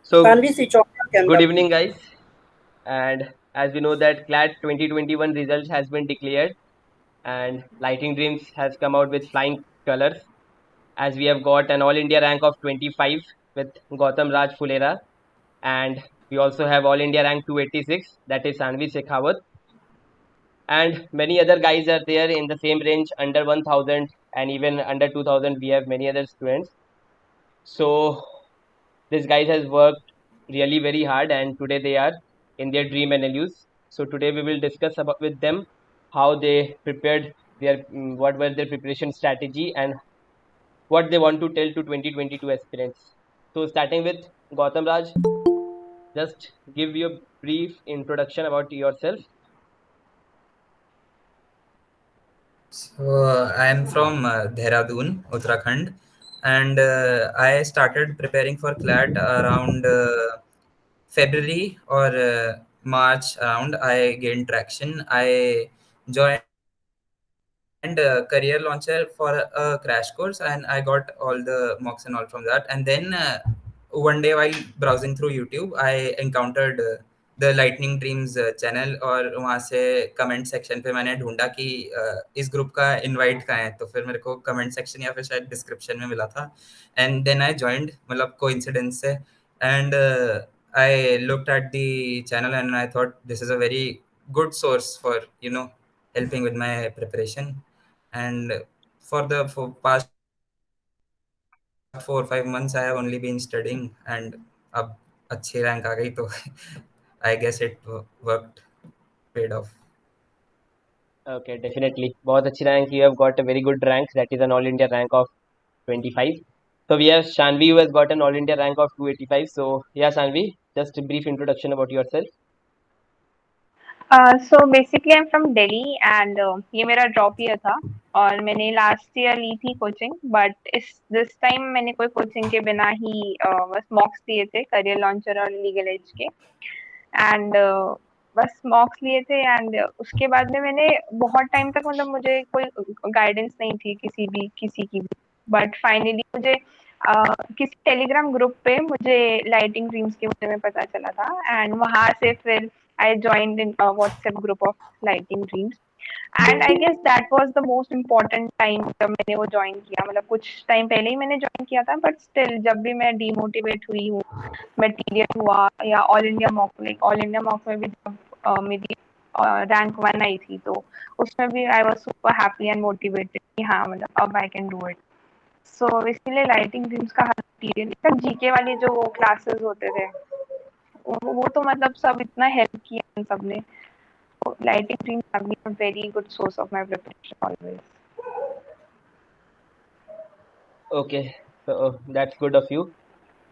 So, Tanvi, switch off your good camera, evening, please. guys. And as we know that CLAT 2021 results has been declared, and Lighting Dreams has come out with flying colors. As we have got an All India rank of 25 with Gautam Raj Fulera, and we also have All India rank 286, that is Sanvi Shekhawat, and many other guys are there in the same range under 1000 and even under 2000. We have many other students. So these guys has worked really very hard, and today they are in their dream NLUs. So today we will discuss about with them how they prepared their what were their preparation strategy and what they want to tell to 2022 aspirants. So starting with Gautam Raj, just give you a brief introduction about yourself. So I'm from Dehradun, Uttarakhand, and I started preparing for CLAT around February or March around. I gained traction. I joined Career Launcher for a crash course, and I got all the mocks and all from that. And then one day while browsing through YouTube, I encountered the lightning dreams channel और वहाँ से comment section पे मैंने ढूंढा कि इस group का invite कहाँ है, तो फिर मेरे को कमेंट सेक्शन या फिर शायद डिस्क्रिप्शन में मिला था एंड देन आई जॉइंड, मतलब कोइंसिडेंस से and I looked at the channel and I thought this is a very good source for helping with my preparation. And for past 4 or 5 months I have only been studying, and अब अच्छी rank आ गई तो I guess it worked, paid off. Okay, definitely. बहुत अच्छी rank. You have got a very good rank. That is an All India rank of 25. So we have Shanvi who has got an All India rank of 285. So yeah, Shanvi, just a brief introduction about yourself. So basically I am from Delhi and ये मेरा drop year था और मैंने last year ली थी coaching, but इस this time मैंने कोई coaching के बिना ही बस मॉक्स दिए थे करियर लॉन्चर और लीगल एज के एंड बस मॉक्स लिए थे एंड उसके बाद में मैंने बहुत टाइम तक, मतलब मुझे कोई गाइडेंस नहीं थी किसी की भी, बट फाइनली मुझे किसी टेलीग्राम ग्रुप पे मुझे लाइटिंग ड्रीम्स के बारे में पता चला था एंड वहां से फिर I joined in a WhatsApp group of lighting dreams and I guess that was the most important time जब मैंने वो ज्वाइन किया, मतलब कुछ टाइम पहले ही मैंने ज्वाइन किया था, बट स्टिल जब भी मैं डीमोटिवेट हुई हूँ, मटेरियल हुआ या ऑल इंडिया मॉक में भी जब मेरी रैंक 1 आई थी तो उसमें भी I was super happy and motivated कि हाँ मतलब अब आई कैन डू इट. सो इसलिए लाइटिंग ड्रीम्स का हर मटेरियल तक जीके वाले जो क्लासेस होते थे वो तो मतलब सब इतना हेल्प किया इन सब ने. Lighting dreams have been a very good source of my preparation always. Okay, so that's good of you.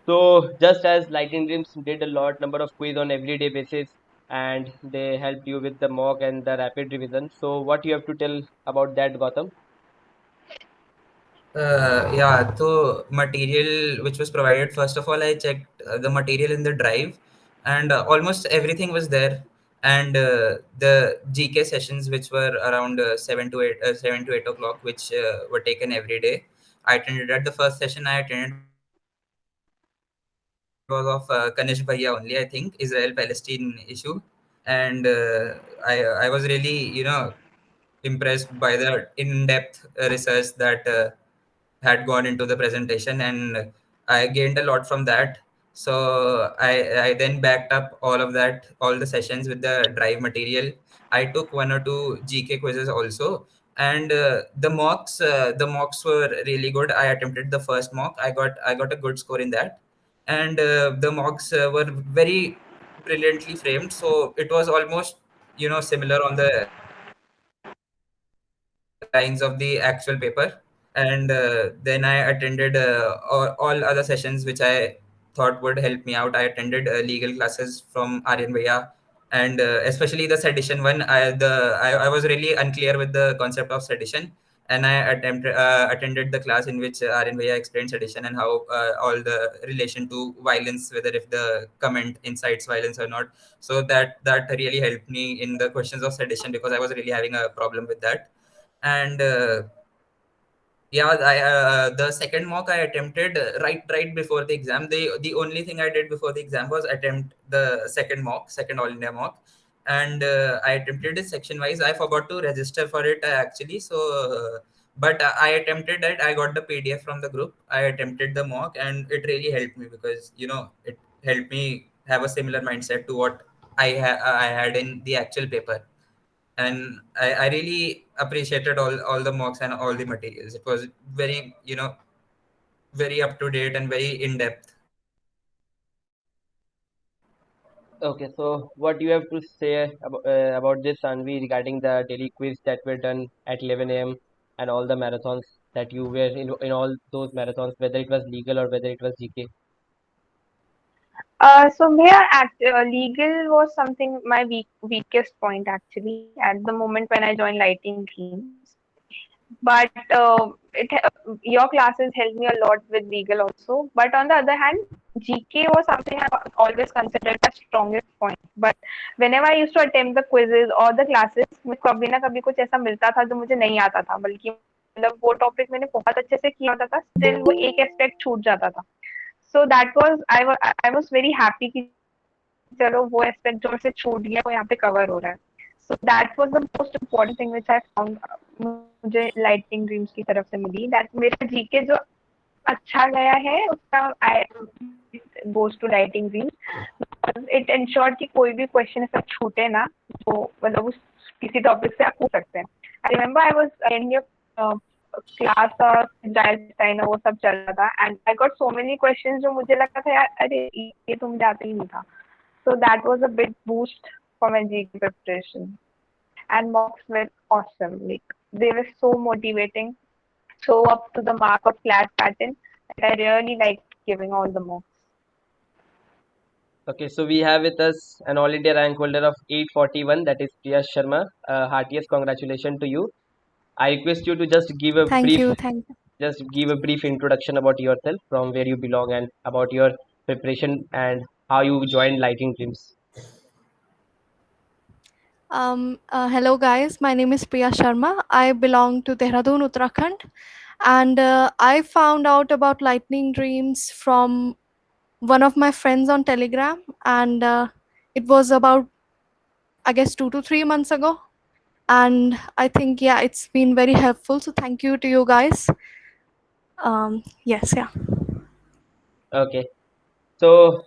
So just as Lighting Dreams did a lot number of quiz on everyday basis and they helped you with the mock and the rapid revision. So what you have to tell about that, Gautam? Yeah, so material which was provided, first of all, I checked the material in the drive, and almost everything was there. And the GK sessions, which were around 7 to 8 o'clock, which were taken every day, I attended at the first session I attended was of Kanish Bhaiya only, I think, Israel-Palestine issue. And I was really, impressed by the in-depth research that had gone into the presentation, and I gained a lot from that. So I then backed up all of that, all the sessions with the drive material. I took one or two GK quizzes also, and the mocks were really good. I attempted the first mock. I got a good score in that, and the mocks were very brilliantly framed. So it was almost similar on the lines of the actual paper. And then I attended all other sessions which I thought would help me out. I attended legal classes from Aryan Bhaiya, and especially the sedition one. I was really unclear with the concept of sedition, and I attended the class in which Aryan Bhaiya explained sedition and how all the relation to violence, whether if the comment incites violence or not. So that really helped me in the questions of sedition, because I was really having a problem with that. And Yeah, the second mock I attempted right before the exam. The only thing I did before the exam was attempt the second mock, second All India mock, and I attempted it section wise. I forgot to register for it actually, so but I attempted it. I got the PDF from the group. I attempted the mock, and it really helped me because it helped me have a similar mindset to what I had in the actual paper. And I really appreciated all the mocks and all the materials. It was very very up to date and very in depth. Okay, so what do you have to say about this, Anvi, regarding the daily quiz that were done at 11 a.m. and all the marathons that you were in all those marathons, whether it was legal or whether it was GK? Legal was something my weakest point actually at the moment when I joined Lighting Dreams. But your classes helped me a lot with legal also. But on the other hand, GK was something I always considered my strongest point. But whenever I used to attempt the quizzes or the classes, मुझे कभी ना कभी कुछ ऐसा मिलता था जो मुझे नहीं आता था, बल्कि मतलब वो टॉपिक मैंने बहुत अच्छे से किया होता था, स्टिल वो एक एस्पेक्ट छूट जाता था. So that was I was very happy कि चलो वो एस्पेक्ट जो से छूट गया वो यहाँ पे कवर हो रहा है. So that was the most important thing which I found मुझे लाइटिंग ड्रीम्स की तरफ से मिली. दैट मेरा जीके जो अच्छा गया है उसका I goes to lighting dreams. It ensure कि कोई भी क्वेश्चन ऐसा छूटे ना जो मतलब उस किसी टॉपिक से आप पूछ सकते हैं. I remember I was in your class डायल्स्टाइन वो सब चल रहा था and I got so many questions जो मुझे लगा था यार अरे ये तो मुझे आता ही नहीं था. So that was a big boost for my GK preparation. And mocks were awesome. Like they were so motivating, so up to the mark of flat pattern. That I really liked giving all the mocks. Okay, so we have with us an All India rank holder of 841, that is Priya Sharma. Heartiest congratulations to you. I request you to Thank you. Thank you. just give a brief introduction about yourself, from where you belong, and about your preparation and how you joined Lighting Dreams. Hello, guys. My name is Priya Sharma. I belong to Dehradun, Uttarakhand. And I found out about Lightning Dreams from one of my friends on Telegram. And it was about, I guess, 2 to 3 months ago. And I think, yeah, it's been very helpful. So thank you to you guys. Yes, yeah. Okay, so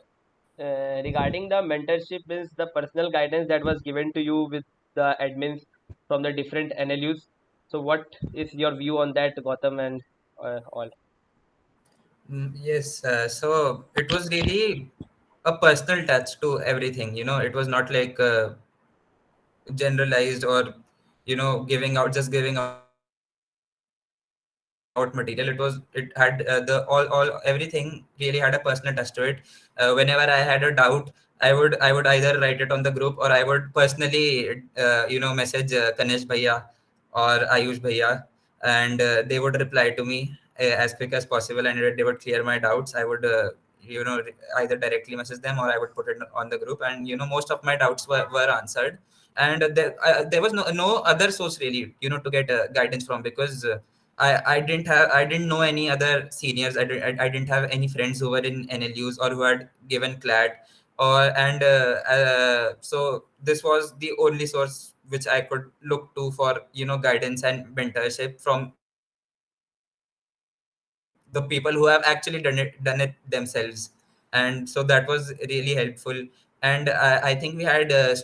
regarding the mentorship is the personal guidance that was given to you with the admins from the different NLUs. So what is your view on that, Gautam, and all? Yes, so it was really a personal touch to everything. It was not like generalized or giving out material. It had the all everything really had a personal touch to it. Whenever I had a doubt, I would either write it on the group, or I would personally message Kanesh bhaiya or Ayush bhaiya, and they would reply to me as quick as possible, and they would clear my doubts. I would either directly message them, or I would put it on the group, and most of my doubts were answered. And there was no other source really to get guidance from, because I didn't know any other seniors. I didn't have any friends who were in NLUs or who had given CLAT, so this was the only source which I could look to for guidance and mentorship from the people who have actually done it themselves. And so that was really helpful. And I think we had a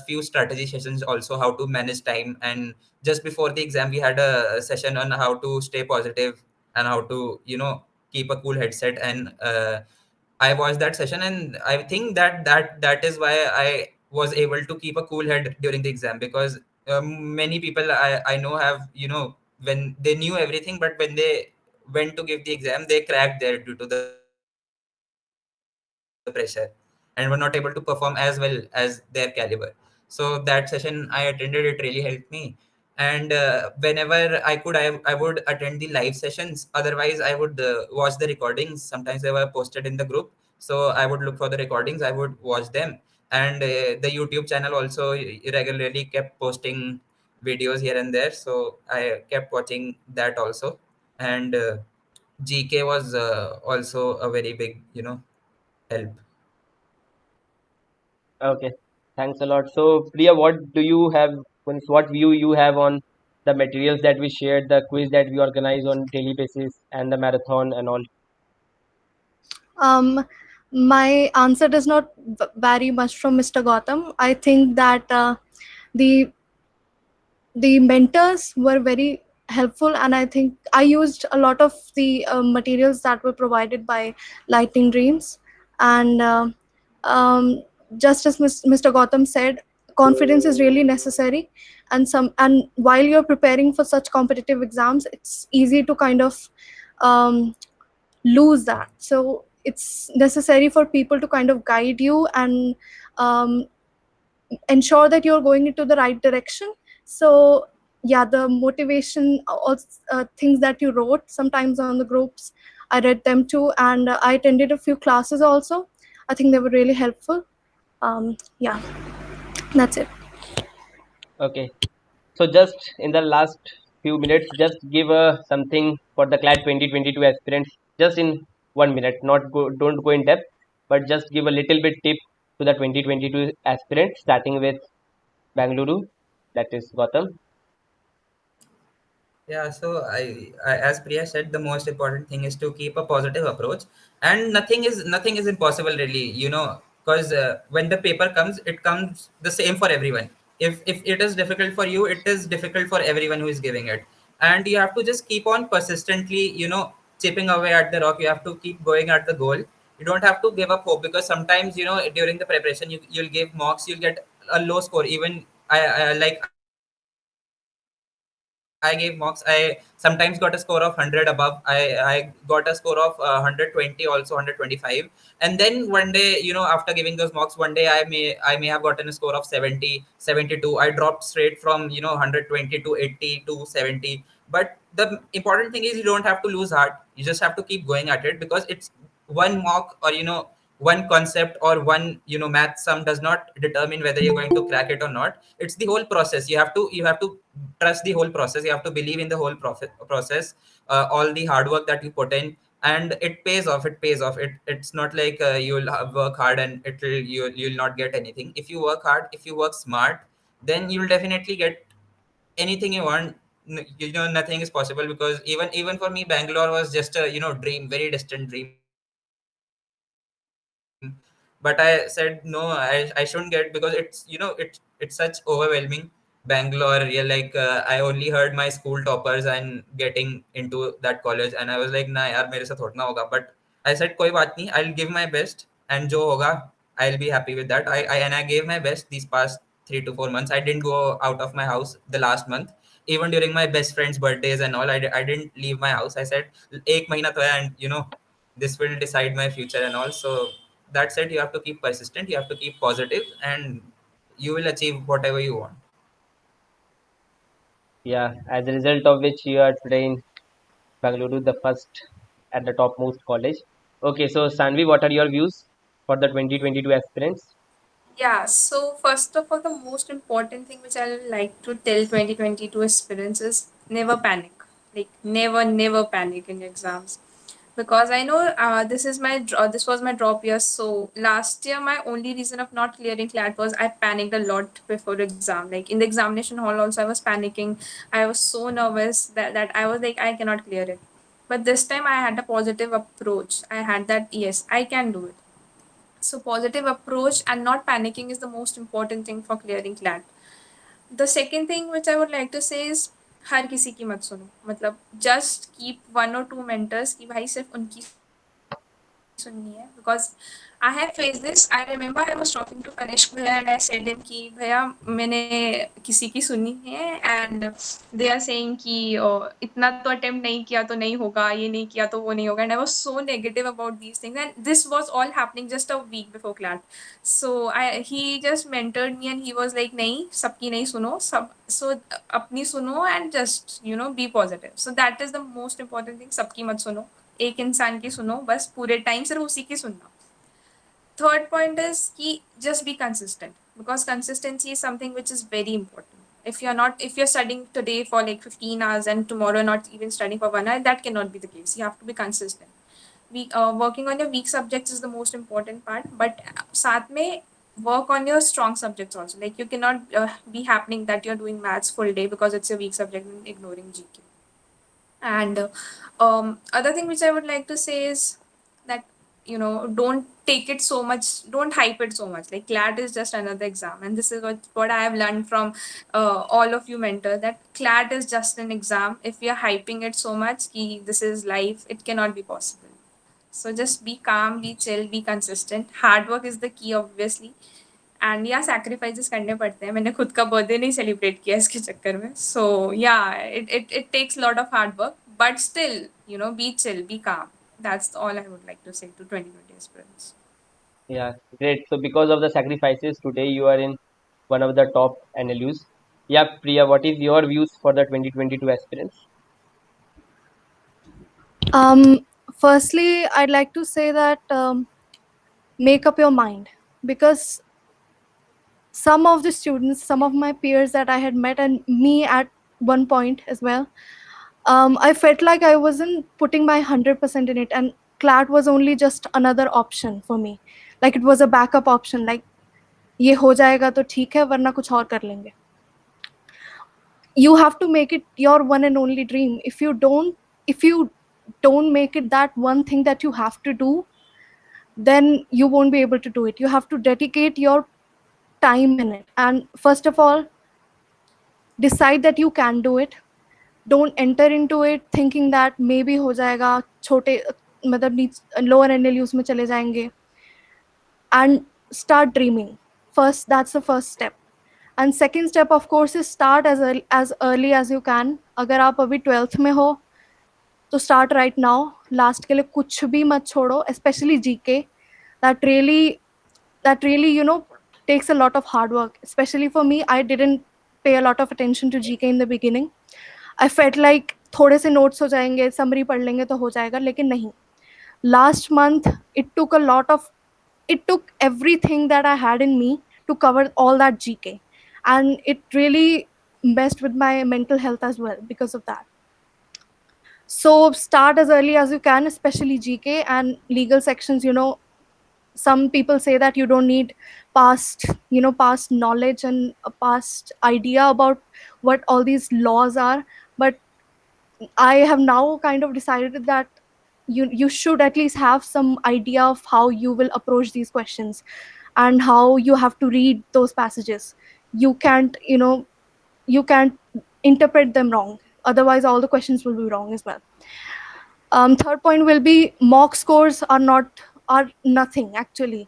few strategy sessions also, how to manage time. And just before the exam we had a session on how to stay positive and how to keep a cool headset. And I watched that session, and I think that is why I was able to keep a cool head during the exam, because many people I know have when they knew everything, but when they went to give the exam, they cracked there due to the pressure, and were not able to perform as well as their caliber. So that session I attended, it really helped me. And whenever I would I would attend the live sessions. Otherwise I would watch the recordings. Sometimes they were posted in the group, so I would look for the recordings, I would watch them. And the YouTube channel also regularly kept posting videos here and there, so I kept watching that also. and GK was also a very big, help. Okay, thanks a lot. So, Priya, what do you have, what view you have on the materials that we shared, the quiz that we organize on daily basis, and the marathon and all? Um, my answer does not vary much from Mr. Gautam. I think that the the mentors were very helpful, and I think I used a lot of the materials that were provided by Lightning Dreams. And um, just as Mr. Gautam said, confidence is really necessary. And while you're preparing for such competitive exams, it's easy to kind of um, lose that. So it's necessary for people to kind of guide you and um, ensure that you're going into the right direction. So yeah, the motivation, all things that you wrote sometimes on the groups, I read them too, and I attended a few classes also. I think they were really helpful. Yeah, that's it. Okay, so just in the last few minutes, just give something for the CLAT 2022 aspirants, just in 1 minute. Not go, don't go in depth, but just give a little bit tip to the 2022 aspirants, starting with Bangalore. That is Gotham. Yeah, so as Priya said, the most important thing is to keep a positive approach, and nothing is impossible really, because when the paper comes, it comes the same for everyone. If it is difficult for you, it is difficult for everyone who is giving it, and you have to just keep on persistently, chipping away at the rock. You have to keep going at the goal. You don't have to give up hope, because sometimes, during the preparation, you'll give mocks, you'll get a low score. Even I like I gave mocks. I sometimes got a score of 100 above. I got a score of 120, also 125. And then one day, after giving those mocks, one day I may have gotten a score of 70, 72. I dropped straight from 120 to 80 to 70. But the important thing is you don't have to lose heart. You just have to keep going at it, because it's one mock, or one concept, or one math sum does not determine whether you're going to crack it or not. It's the whole process. You have to trust the whole process. You have to believe in the whole process, all the hard work that you put in, and it pays off. It's not like you'll work hard and you'll not get anything. If you work hard, if you work smart, then you'll definitely get anything you want. Nothing is possible, because even for me, Bangalore was just a dream, very distant dream. But I said no, I shouldn't get, because it's such overwhelming. Bangalore, yeah, like I only heard my school toppers and getting into that college, and I was like, nah yaar, mere se thod na hoga. But I said koi baat nahi, I'll give my best, and jo hoga, I'll be happy with that. I gave my best these past 3 to 4 months. I didn't go out of my house the last month. Even during my best friend's birthdays and all, I didn't leave my house. I said, ek mahina to hai, and this will decide my future and all. So that said, you have to keep persistent, you have to keep positive, and you will achieve whatever you want. Yeah, as a result of which you are today in Bangalore, the first at the topmost college. Okay, so Sanvi, what are your views for the 2022 aspirants? Yeah, so first of all, the most important thing which I would like to tell 2022 aspirants is never panic. Like, never panic in exams. Because I know this was my drop year. So last year, my only reason of not clearing CLAT was I panicked a lot before exam. Like in the examination hall, also, I was panicking. I was so nervous that I was like, I cannot clear it. But this time, I had a positive approach. I had that, yes, I can do it. So positive approach and not panicking is the most important thing for clearing CLAT. The second thing which I would like to say is हर किसी की मत सुनो मतलब just keep one or two mentors कि भाई सिर्फ उनकी सुननी है because I have faced this. I remember I was talking to Kanishk bhaiya and I said him कि भैया मैंने किसी की सुनी है and they are saying कि इतना तो attempt नहीं किया तो नहीं होगा ये नहीं किया तो वो नहीं होगा and I was so negative about these things and this was all happening just a week before CLAT. So he just mentored me and he was like नहीं सबकी नहीं सुनो सब so अपनी सुनो and just be positive. So that is the most important thing. सबकी मत सुनो एक इंसान की सुनो बस पूरे टाइम सिर्फ उसी की सुनना. Third point is कि just be consistent because consistency is something which is very important. If you're studying today for like 15 hours and tomorrow not even studying for 1 hour, that cannot be the case. You have to be consistent. Working on your weak subjects is the most important part, but साथ में work on your strong subjects also. Like you cannot be happening that you're doing maths full day because it's a weak subject and ignoring GK. And other thing which I would like to say is that don't take it so much, don't hype it so much. Like CLAT is just another exam, and this is what I have learned from all of you mentors, that CLAT is just an exam. If you're hyping it so much ki this is life, it cannot be possible. So just be calm, be chill, be consistent. Hard work is the key, obviously. And या sacrifices करने पड़ते हैं. मैंने खुद का birthday नहीं celebrate किया इसके चक्कर में. So yeah it takes lot of hard work, but still be chill, be calm. That's all I would like to say to 2020 aspirants. Yeah, great. So because of the sacrifices today, you are in one of the top NLUs. Yeah, Priya, what is your views for the 2022 aspirants? Firstly, I'd like to say that make up your mind, because some of the students, some of my peers that I had met, and me at one point as well, I felt like I wasn't putting my 100% in it, and CLAT was only just another option for me. Like it was a backup option. Like ये हो जाएगा तो ठीक है, वरना कुछ और कर लेंगे. You have to make it your one and only dream. If you don't make it that one thing that you have to do, then you won't be able to do it. You have to dedicate your time in it. And first of all, decide that you can do it. Don't enter into it thinking that maybe हो जाएगा, छोटे मतलब lower NLUs में चले जाएंगे. And start dreaming. First, that's the first step. And second step, of course, is start as early as you can. अगर आप अभी 12th में हो तो start right now. Last के लिए कुछ भी मत छोड़ो, especially GK. That really takes a lot of hard work. Especially for me, I didn't pay a lot of attention to GK in the beginning. I felt like थोड़े से notes हो जाएंगे, summary पढ़ लेंगे तो हो जाएगा, लेकिन नहीं. Last month, it took everything that I had in me to cover all that GK. And it really messed with my mental health as well because of that. So start as early as you can, especially GK and legal sections. Some people say that you don't need past knowledge and a past idea about what all these laws are. But I have now kind of decided that you should at least have some idea of how you will approach these questions and how you have to read those passages. You can't interpret them wrong, otherwise all the questions will be wrong as well. Third point will be mock scores are nothing actually.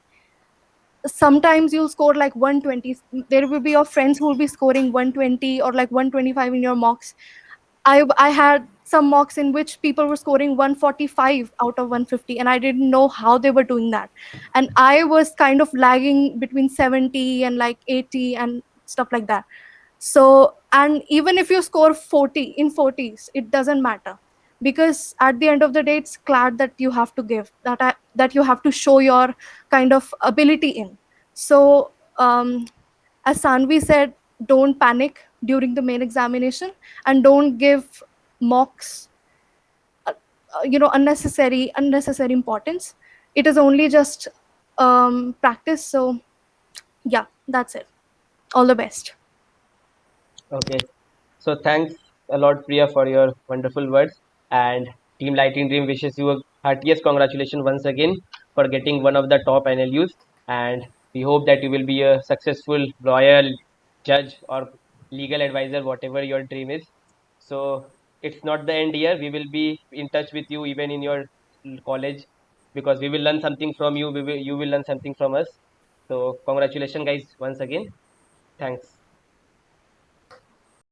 Sometimes you'll score like 120. There will be your friends who will be scoring 120 or like 125 in your mocks. I had some mocks in which people were scoring 145 out of 150, and I didn't know how they were doing that. And I was kind of lagging between 70 and like 80 and stuff like that. So, and even if you score 40 in 40s, it doesn't matter, because at the end of the day, it's CLAT that you have to give, that you have to show your kind of ability in. So, as Sanvi said, don't panic during the main examination, and don't give mocks unnecessary importance. It is only just practice. So yeah, that's it. All the best. Okay. So thanks a lot, Priya, for your wonderful words. And Team Lighting Dream wishes you a heartiest congratulations once again for getting one of the top NLUs. And we hope that you will be a successful lawyer, judge, or legal advisor, whatever your dream is. So it's not the end here. We will be in touch with you even in your college, because we will learn something from you. You will learn something from us. So congratulations, guys, once again. Thanks.